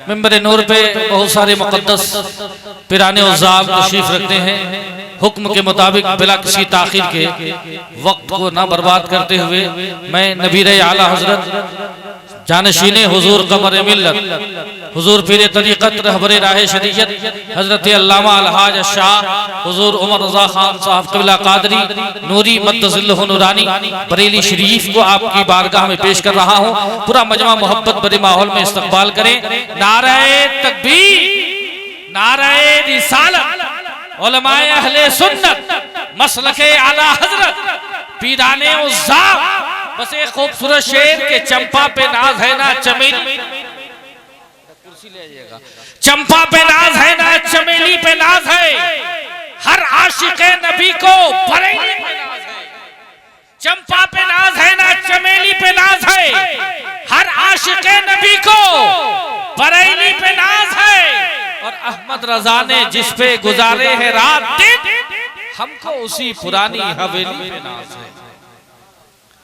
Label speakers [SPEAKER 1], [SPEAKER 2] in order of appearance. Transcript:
[SPEAKER 1] मिंबर नूर पे बहुत सारे मुक़द्दस पिराने उज़्ज़ाब तशरीफ रखते हैं। हुक्म के मुताबिक बिला किसी ताख़ीर के वक्त को ना बर्बाद करते हुए मैं नबीर आला हज़रत जानशीने हुजूर कमर मिल्लत हुजूर पीर तरीक़त रहबरे राहे शरीयत हज़रत अल्लामा अलहाज शाह हुजूर उमर रज़ा खान साहब क़िबला क़ादरी नूरी मद्दज़िल्लहु नूरानी बरेली शरीफ को आपकी बारगाह में पेश कर रहा हूँ। पूरा मजमा मोहब्बत भरे माहौल में इस्तक़बाल करें। नारे तकबीर, नारे रिसालत, उलमाए अहले सुन्नत, मसलके आला हज़रत, पीराने उज़्ज़ाब। बस एक खूबसूरत शेर के चंपा पे नाज है ना चमेली, कुर्सी ले जाइएगा। चंपा पे नाज है ना चमेली पे नाज है, हर आशिक़े नबी को बरेली पे नाज है। चंपा पे नाज है ना चमेली पे नाज है, हर आशिक़े नबी को बरेली पे नाज है। और अहमद रजा ने जिस पे गुजारे है रात दिन, हमको उसी पुरानी हवेली पे नाज है।